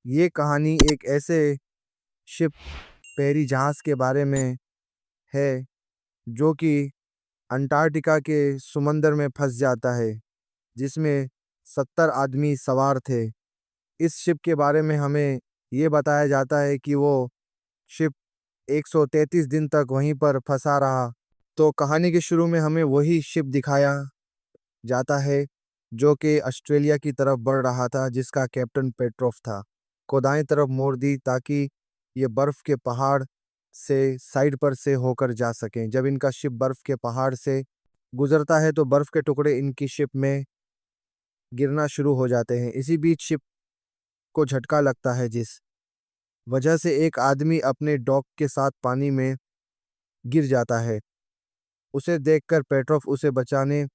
ये कहानी एक ऐसे शिप पेरी जहाज के बारे में है जो कि अंटार्कटिका के समंदर में फंस जाता है, जिसमें 70 आदमी सवार थे। इस शिप के बारे में हमें ये बताया जाता है कि वो शिप 133 दिन तक वहीं पर फंसा रहा। तो कहानी के शुरू में हमें वही शिप दिखाया जाता है जो कि ऑस्ट्रेलिया की तरफ बढ़ रहा था, जिसका कैप्टन पेट्रोफ था। को दाएं तरफ मोड़ दी ताकि ये बर्फ के पहाड़ से साइड पर से होकर जा सकें। जब इनका शिप बर्फ के पहाड़ से गुजरता है तो बर्फ के टुकड़े इनकी शिप में गिरना शुरू हो जाते हैं। इसी बीच शिप को झटका लगता है, जिस वजह से एक आदमी अपने डॉग के साथ पानी में गिर जाता है। उसे देखकर पेट्रोफ उसे बचाने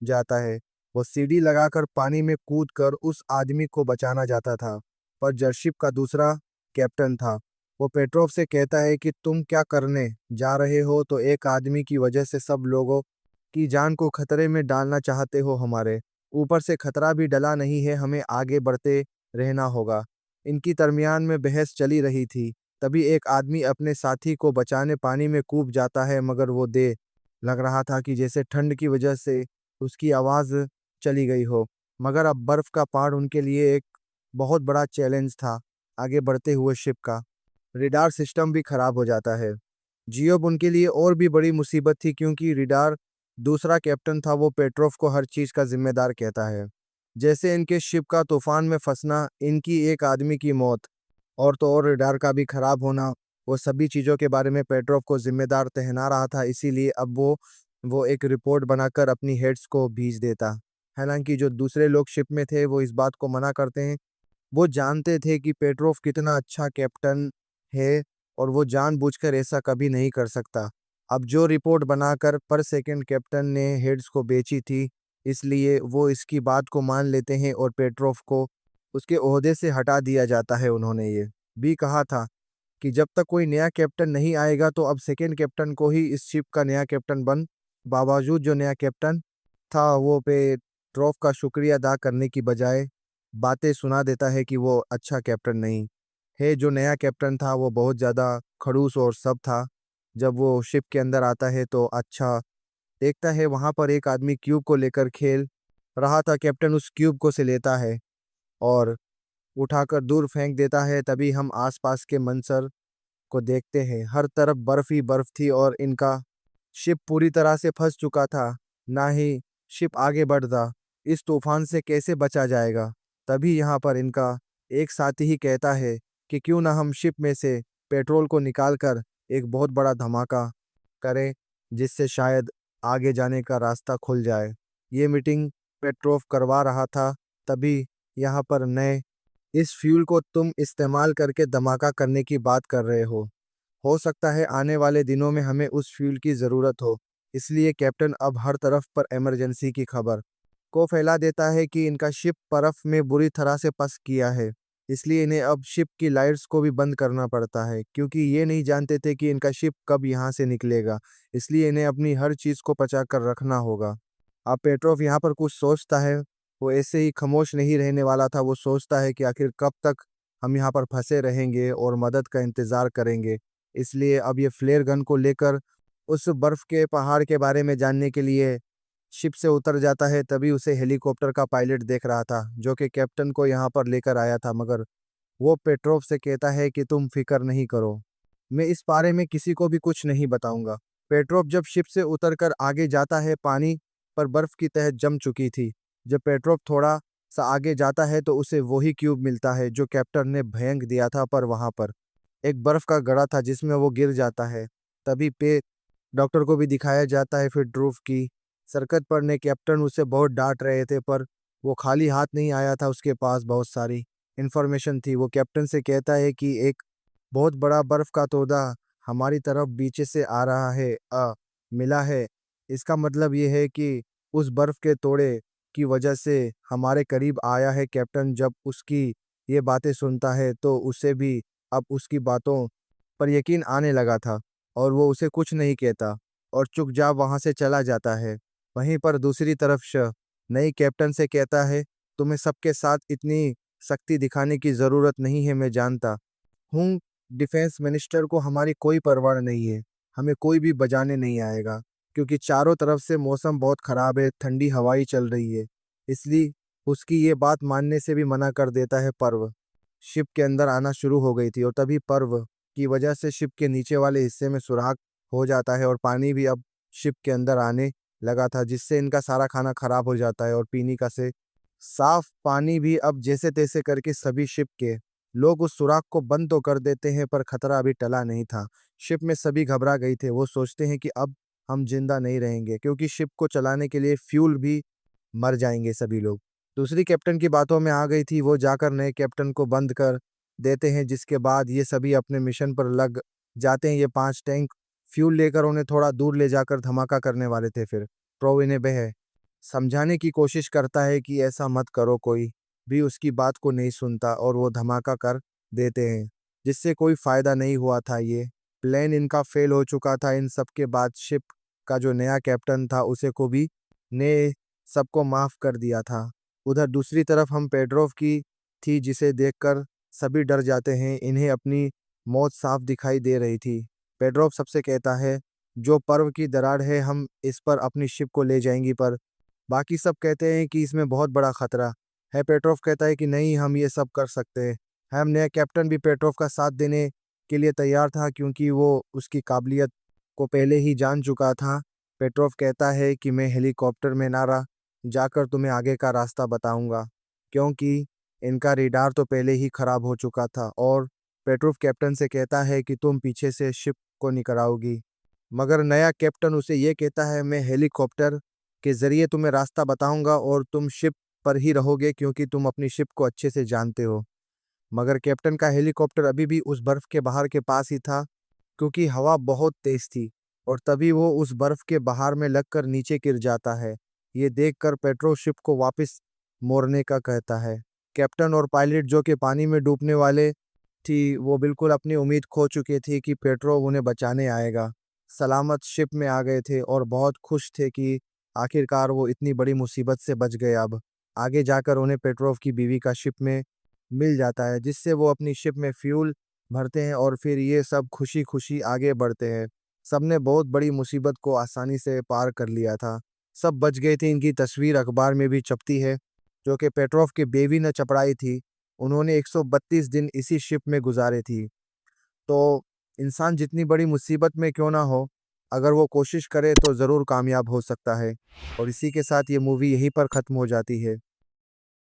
जाता है। वो सीढ़ी लगाकर पानी में कूदकर उस आदमी को बचाना चाहता था, पर जर्शिप का दूसरा कैप्टन था। वो पेट्रोफ से कहता है कि तुम क्या करने जा रहे हो, तो एक आदमी की वजह से सब लोगों की जान को खतरे में डालना चाहते हो। हमारे ऊपर से खतरा भी डला नहीं है, हमें आगे बढ़ते रहना होगा। इनकी दरमियान में बहस चली रही थी, तभी एक आदमी अपने साथी को बचाने पानी में कूद जाता है, मगर वो दे लग रहा था कि जैसे ठंड की वजह से उसकी आवाज़ चली गई हो। मगर अब बर्फ का पहाड़ उनके लिए एक बहुत बड़ा चैलेंज था। आगे बढ़ते हुए शिप का रेडार सिस्टम भी खराब हो जाता है। जियोब उनके लिए और भी बड़ी मुसीबत थी, क्योंकि रेडार दूसरा कैप्टन था, वो पेट्रोफ को हर चीज़ का जिम्मेदार कहता है। जैसे इनके शिप का तूफान में फंसना, इनकी एक आदमी की मौत, और तो और रेडार का भी खराब होना, वो सभी चीज़ों के बारे में पेट्रोफ को जिम्मेदार ठहरा रहा था। इसीलिए अब वो एक रिपोर्ट बनाकर अपनी हेड्स को भेज देता। हालांकि जो दूसरे लोग शिप में थे वो इस बात को मना करते हैं। वो जानते थे कि पेट्रोफ कितना अच्छा कैप्टन है और वो जानबूझकर ऐसा कभी नहीं कर सकता। अब जो रिपोर्ट बनाकर पर सेकंड कैप्टन ने हेड्स को बेची थी, इसलिए वो इसकी बात को मान लेते हैं और पेट्रोफ को उसके ओहदे से हटा दिया जाता है। उन्होंने ये भी कहा था कि जब तक कोई नया कैप्टन नहीं आएगा तो अब सेकंड कैप्टन को ही इस शिप का नया कैप्टन बन। बावजूद जो नया कैप्टन था वो पेट्रोफ का शुक्रिया अदा करने की बजाय बातें सुना देता है कि वो अच्छा कैप्टन नहीं है। जो नया कैप्टन था वो बहुत ज़्यादा खड़ूस और सब था। जब वो शिप के अंदर आता है तो अच्छा देखता है वहाँ पर एक आदमी क्यूब को लेकर खेल रहा था। कैप्टन उस क्यूब को से लेता है और उठाकर दूर फेंक देता है। तभी हम आसपास के मंजर को देखते हैं। हर तरफ बर्फ ही बर्फ थी और इनका शिप पूरी तरह से फंस चुका था। ना ही शिप आगे बढ़ता। इस तूफान से कैसे बचा जाएगा? तभी यहाँ पर इनका एक साथी ही कहता है कि क्यों ना हम शिप में से पेट्रोल को निकालकर एक बहुत बड़ा धमाका करें, जिससे शायद आगे जाने का रास्ता खुल जाए। ये मीटिंग पेट्रोफ करवा रहा था। तभी यहाँ पर नए इस फ्यूल को तुम इस्तेमाल करके धमाका करने की बात कर रहे हो सकता है आने वाले दिनों में हमें उस फ्यूल की ज़रूरत हो। इसलिए कैप्टन अब हर तरफ पर इमरजेंसी की खबर को फैला देता है कि इनका शिप बर्फ में बुरी तरह से फंस गया है। इसलिए इन्हें अब शिप की लाइट्स को भी बंद करना पड़ता है, क्योंकि ये नहीं जानते थे कि इनका शिप कब यहाँ से निकलेगा। इसलिए इन्हें अपनी हर चीज़ को बचा कर रखना होगा। अब पेट्रोफ यहाँ पर कुछ सोचता है। वो ऐसे ही खामोश नहीं रहने वाला था। वो सोचता है कि आखिर कब तक हम यहाँ पर फंसे रहेंगे और मदद का इंतज़ार करेंगे। इसलिए अब ये फ्लेयर गन को लेकर उस बर्फ के पहाड़ के बारे में जानने के लिए शिप से उतर जाता है। तभी उसे हेलीकॉप्टर का पायलट देख रहा था, जो कि कैप्टन को यहाँ पर लेकर आया था। मगर वो पेट्रोफ से कहता है कि तुम फिक्र नहीं करो, मैं इस बारे में किसी को भी कुछ नहीं बताऊंगा। पेट्रोफ जब शिप से उतरकर आगे जाता है, पानी पर बर्फ की तह जम चुकी थी। जब पेट्रोफ थोड़ा सा आगे जाता है तो उसे वही क्यूब मिलता है जो कैप्टन ने फेंक दिया था, पर वहां पर एक बर्फ का गड़ा था जिसमें वो गिर जाता है। तभी पे डॉक्टर को भी दिखाया जाता है। फिर ड्रूफ की सरकत पर ने कैप्टन उसे बहुत डांट रहे थे, पर वो खाली हाथ नहीं आया था। उसके पास बहुत सारी इंफॉर्मेशन थी। वो कैप्टन से कहता है कि एक बहुत बड़ा बर्फ का तोदा हमारी तरफ बीच से आ रहा है, मिला है। इसका मतलब ये है कि उस बर्फ के तोड़े की वजह से हमारे करीब आया है। कैप्टन जब उसकी ये बातें सुनता है तो उसे भी अब उसकी बातों पर यकीन आने लगा था, और वो उसे कुछ नहीं कहता और चुपचाप वहां से चला जाता है। वहीं पर दूसरी तरफ नई कैप्टन से कहता है, तुम्हें सबके साथ इतनी शक्ति दिखाने की ज़रूरत नहीं है, मैं जानता हूँ। डिफेंस मिनिस्टर को हमारी कोई परवाह नहीं है, हमें कोई भी बचाने नहीं आएगा, क्योंकि चारों तरफ से मौसम बहुत ख़राब है, ठंडी हवाएं चल रही है। इसलिए उसकी ये बात मानने से भी मना कर देता है पर्व। शिप के अंदर आना शुरू हो गई थी और तभी पर्व की वजह से शिप के नीचे वाले हिस्से में सुराख हो जाता है और पानी भी अब शिप के अंदर आने लगा था, जिससे इनका सारा खाना खराब हो जाता है और पीने का से साफ पानी भी अब जैसे तैसे करके सभी शिप के लोग उस सुराख को बंद तो कर देते हैं, पर खतरा अभी टला नहीं था। शिप में सभी घबरा गई थे, वो सोचते हैं कि अब हम जिंदा नहीं रहेंगे, क्योंकि शिप को चलाने के लिए फ्यूल भी मर जाएंगे सभी लोग। दूसरी कैप्टन की बातों में आ गई थी, वो जाकर नए कैप्टन को बंद कर देते हैं, जिसके बाद ये सभी अपने मिशन पर लग जाते हैं। ये 5 टैंक फ्यूल लेकर उन्हें थोड़ा दूर ले जाकर धमाका करने वाले थे। फिर प्रो इन्हें बह समझाने की कोशिश करता है कि ऐसा मत करो, कोई भी उसकी बात को नहीं सुनता और वो धमाका कर देते हैं, जिससे कोई फायदा नहीं हुआ था। ये प्लान इनका फेल हो चुका था। इन सब के बाद शिप का जो नया कैप्टन था उसे को भी ने सबको माफ कर दिया था। उधर दूसरी तरफ हम पेड्रोव की थी, जिसे देखकर सभी डर जाते हैं, इन्हें अपनी मौत साफ दिखाई दे रही थी। पेड्रोव सबसे कहता है, जो पर्व की दरार है हम इस पर अपनी शिप को ले जाएंगी, पर बाकी सब कहते हैं कि इसमें बहुत बड़ा खतरा है। पेट्रोव कहता है कि नहीं, हम ये सब कर सकते हैं। हम नया कैप्टन भी पेट्रोव का साथ देने के लिए तैयार था, क्योंकि वो उसकी काबिलियत को पहले ही जान चुका था। पेट्रोव कहता है कि मैं हेलीकॉप्टर में ना रहा जाकर तुम्हें आगे का रास्ता बताऊंगा, क्योंकि इनका रेडार तो पहले ही खराब हो चुका था। और पेट्रोव कैप्टन से कहता है कि तुम पीछे से शिप को निकलाओगी, मगर नया कैप्टन उसे ये कहता है, मैं हेलीकॉप्टर के जरिए तुम्हें रास्ता बताऊंगा और तुम शिप पर ही रहोगे, क्योंकि तुम अपनी शिप को अच्छे से जानते हो। मगर कैप्टन का हेलीकॉप्टर अभी भी उस बर्फ के बाहर के पास ही था, क्योंकि हवा बहुत तेज थी। और तभी वो उस बर्फ के बाहर में लगकर नीचे गिर जाता है। ये देखकर पेट्रो शिप को वापस मोड़ने का कहता है। कैप्टन और पायलट जो कि पानी में डूबने वाले थी, वो बिल्कुल अपनी उम्मीद खो चुके थे कि पेट्रो उन्हें बचाने आएगा। सलामत शिप में आ गए थे और बहुत खुश थे कि आखिरकार वो इतनी बड़ी मुसीबत से बच गए। अब आगे जाकर उन्हें पेट्रोव की बीवी का शिप में मिल जाता है, जिससे वो अपनी शिप में फ्यूल भरते हैं और फिर ये सब खुशी खुशी आगे बढ़ते हैं। सबने बहुत बड़ी मुसीबत को आसानी से पार कर लिया था, सब बच गए थे। इनकी तस्वीर अखबार में भी छपती है, जो कि पेट्रोव की बेबी ने चपड़ाई थी। उन्होंने 132 दिन इसी शिप में गुजारे थी। तो इंसान जितनी बड़ी मुसीबत में क्यों ना हो, अगर वो कोशिश करे तो ज़रूर कामयाब हो सकता है। और इसी के साथ ये मूवी यहीं पर ख़त्म हो जाती है।